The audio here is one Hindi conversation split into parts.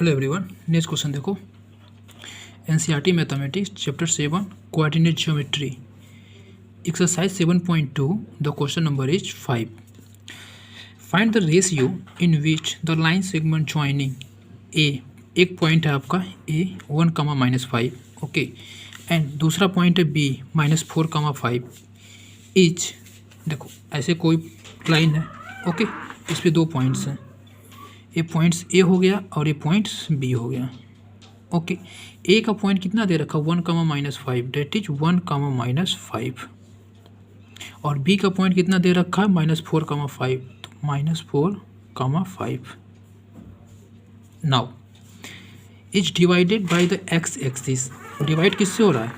हेलो एवरीवन, नेक्स्ट क्वेश्चन देखो। NCERT mathematics chapter 7 coordinate geometry exercise 7.2 the question number is 5। Find the ratio in which the line segment joining A, एक पॉइंट है आपका ए 1, -5, ओके, एंड दूसरा पॉइंट है बी -4, 5 इच। देखो ऐसे कोई लाइन है, ओके, इस पे दो पॉइंट्स हैं, ये पॉइंट्स ए हो गया और ये पॉइंट्स बी हो गया, ओके। ए का पॉइंट कितना दे रखा 1, -5, डेट इज 1, -5, और बी का पॉइंट कितना दे रखा है -4, 5, तो -4, 5 now is divided by the x axis. Divide किससे हो रहा है?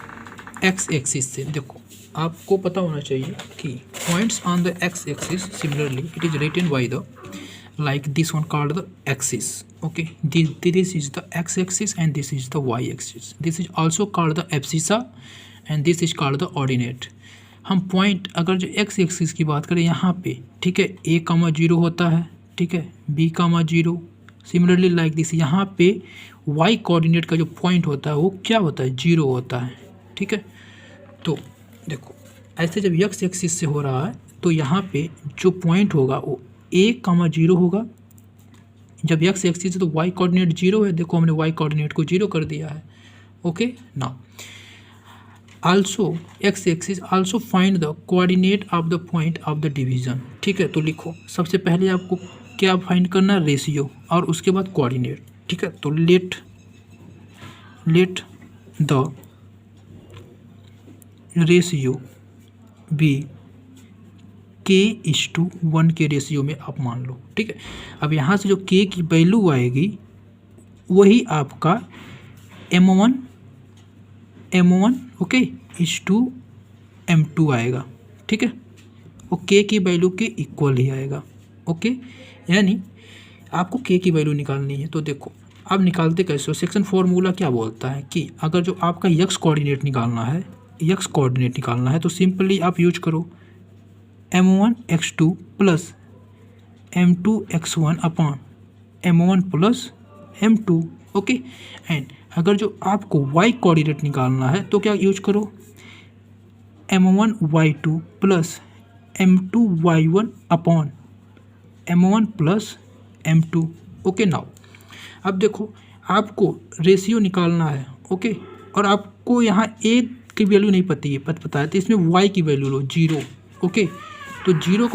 एक्स एक्सिस से। देखो आपको पता होना चाहिए कि points on the x axis similarly it is written by the like this one called the axis, okay. This is the x axis and this is the y axis. This is also called the abscissa and this is called the ordinate. हम पॉइंट अगर जो x एक्सिस की बात करें यहाँ पे, ठीक है, a, 0 होता है, ठीक है, b, 0, सिमिलरली लाइक दिस यहाँ पे y कोऑर्डिनेट का जो पॉइंट होता है वो क्या होता है 0 होता है, ठीक है। तो देखो ऐसे जब x एक्सिस से हो रहा है तो यहाँ पे जो पॉइंट होगा वो a, 0 होगा। जब x एक्सिस है तो y कोऑर्डिनेट 0 है, देखो हमने y कोऑर्डिनेट को 0 कर दिया है, okay. Now also x axis also find the coordinate of the point of the division, ठीक है। तो लिखो सबसे पहले आपको क्या फाइंड करना है, रेशियो, और उसके बाद कोऑर्डिनेट, ठीक है। तो let the ratio B k:1 के रेशियो में आप मान लो, ठीक है। अब यहाँ से जो k की वैल्यू आएगी वही आपका m1 ओके m2 आएगा, ठीक है। वो k की वैल्यू के इक्वल ही आएगा, ओके। यानी आपको k की वैल्यू निकालनी है। तो देखो आप निकालते कैसे हो, सेक्शन फॉर्मूला क्या बोलता है कि अगर जो आपका x कोऑर्डिनेट निकालना है तो सिंपली आप यूज करो m1 x2 plus m2 x1 upon m1 plus m2, okay. And अगर जो आपको y कोऑर्डिनेट निकालना है तो क्या यूज करो m1 y2 plus m2 y1 upon m1 plus m2, okay. Now अब देखो आपको रेशियो निकालना है, ओके, और आपको यहाँ a की वैल्यू नहीं पता है तो इसमें y की वैल्यू लो 0, ओके। तो 0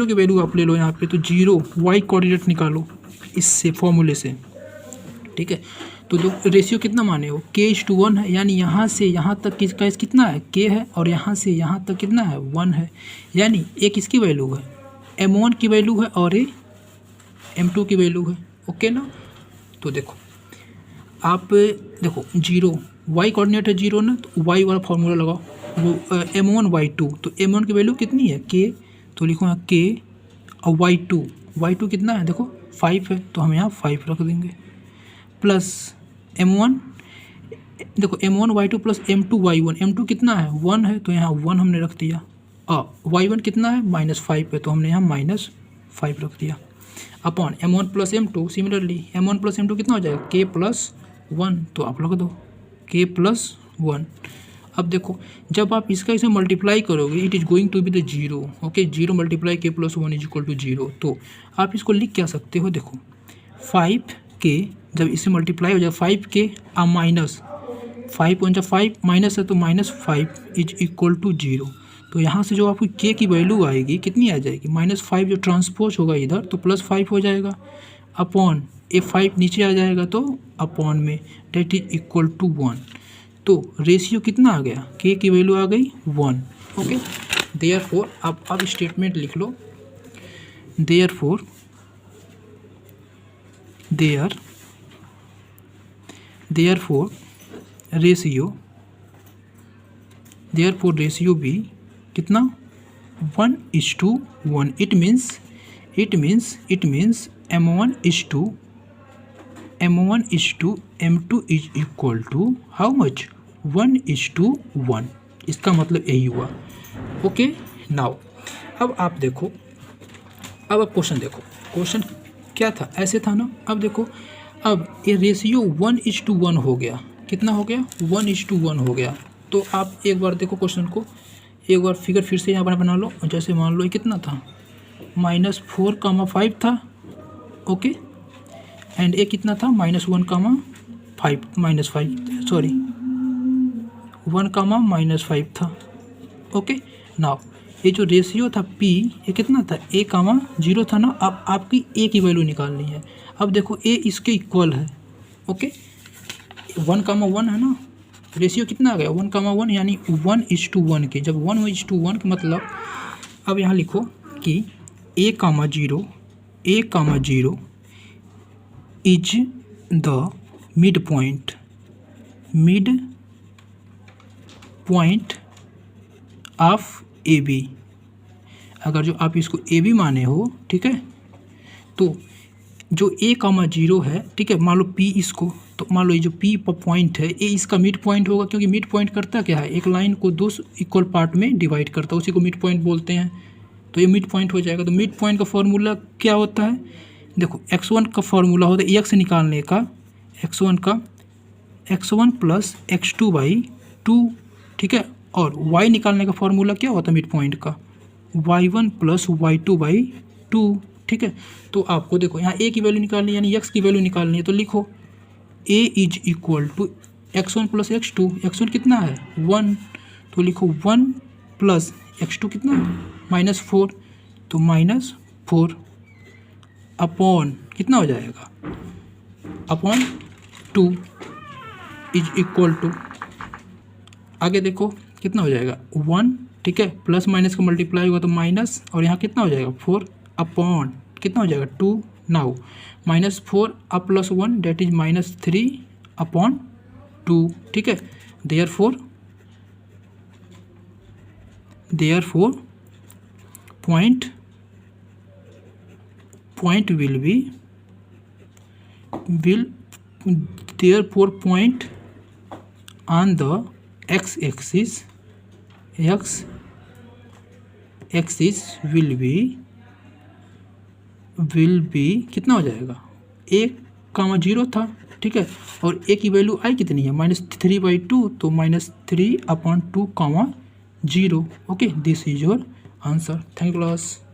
की वैल्यू आप ले लो यहाँ पे, तो 0 y कोऑर्डिनेट निकालो इससे फॉर्मूले से, ठीक है। तो जो रेशियो कितना माने हो k:1 है, यानी यहाँ से यहाँ तक किसका कितना है k है, और यहाँ से यहाँ तक कितना है 1 है, यानी एक इसकी वैल्यू है m1 की वैल्यू है और ये m2 की वैल्यू है, ओके ना। तो देखो आप देखो 0 y कोऑर्डिनेट है 0 ना, तो y वाला फॉर्मूला लगाओ, वो m1 y2, तो m1 की वैल्यू कितनी है k, तो लिखो यहाँ k, और y2 कितना है देखो 5 है, तो हम यहाँ 5 रख देंगे, प्लस m1, देखो m1 y2 plus m2 y1, m2 कितना है 1 है, तो यहाँ 1 हमने रख दिया, और y1 कितना है -5 है, तो हमने यहाँ -5 रख दिया, upon m1 plus m2, similarly m1 plus m2 कितना हो जाएगा k प्लस 1, तो आप रख दो k प्लस 1। अब देखो जब आप इसका इसे मल्टीप्लाई करोगे it is going to be the 0, okay. 0 multiply k plus 1 is equal to 0, तो आप इसको लिख क्या सकते हो, देखो 5k जब इससे मल्टीप्लाई हो जाए 5k आ माइनस 5 × 5 माइनस है, तो -5 इज इक्वल टू 0। तो यहाँ से जो आपकी k की वैल्यू आएगी कितनी आ जाएगी -5, जो ट्रांसपोज होगा इधर तो +5 हो जाएगा, अपॉन ये 5 नीचे आ जाएगा तो अपॉन में डेट इज इक्वल टू 1। तो रेशियो कितना आ गया, k की वैल्यू आ गई 1, ओके। देयरफॉर आप स्टेटमेंट लिख लो, देयरफॉर रेशियो भी कितना 1:1, it means m1:m2 m2 is equal to how much 1:1, इसका मतलब यही हुआ, ओके। नाउ अब आप देखो, अब आप क्वेश्चन देखो, क्वेश्चन क्या था, ऐसे था ना। अब देखो अब ये रेशियो 1:1 हो गया। कितना हो गया? 1:1 हो गया। तो आप एक बार देखो क्वेश्चन को, एक बार फिगर फिर से यहाँ पर बना लो। जैसे मान लो ये कितना था, -4,5 था, ओके, एंड ये कितना था, -1,5 सॉरी 1,-5 था, ओके। नाउ ये जो रेशियो था P, ये कितना था, A,0 था ना। अब आपकी A की वैल्यू निकालनी है। अब देखो A इसके इक्वल है, ओके, 1,1 है ना, रेशियो कितना आ गया, 1,1 यानी 1:1 के। जब 1:1 के मतलब अब यहाँ लिखो कि A,0 is the mid point of AB। अगर जो आप इसको AB माने हो, ठीक है, तो जो A,0 है, ठीक है, मान लो P इसको, तो मान लो ये जो P पॉइंट है, ये इसका मिड पॉइंट होगा, क्योंकि मिड पॉइंट करता क्या है, एक लाइन को 2 इक्वल पार्ट में डिवाइड करता है, उसी को मिड पॉइंट बोलते हैं। तो ये मिड पॉइंट हो जाएगा। तो मिड पॉइंट का फॉर्मूला क्या होता है, देखो x1 का फॉर्मूला होता है x निकालने का, x1 + x2/2, ठीक है, और y निकालने का फॉर्मूला क्या होता है मिड पॉइंट का, y1 + y2/2, ठीक है। तो आपको देखो यहाँ a की वैल्यू निकालनी है, यानी x की वैल्यू निकालनी है। तो लिखो a is equal to x1 + x2। x1 कितना है, 1, तो लिखो 1 + x2 कितना है, -4, तो -4 अपॉन कितना हो जाएगा, अपॉन 2 इज इक्वल टू, आगे देखो कितना हो जाएगा 1, ठीक है, प्लस माइनस का मल्टीप्लाई होगा तो माइनस, और यहाँ कितना हो जाएगा 4 अपॉन कितना हो जाएगा 2। नाउ -4 अब +1 डेट इज -3 अपॉन 2, ठीक है। Therefore point will be therefore point on the x-axis will be कितना हो जाएगा, 1,0 था, ठीक है, और a की वैल्यू आई कितनी है, -3/2, तो -3/2,0, okay. This is your answer. Thank you class.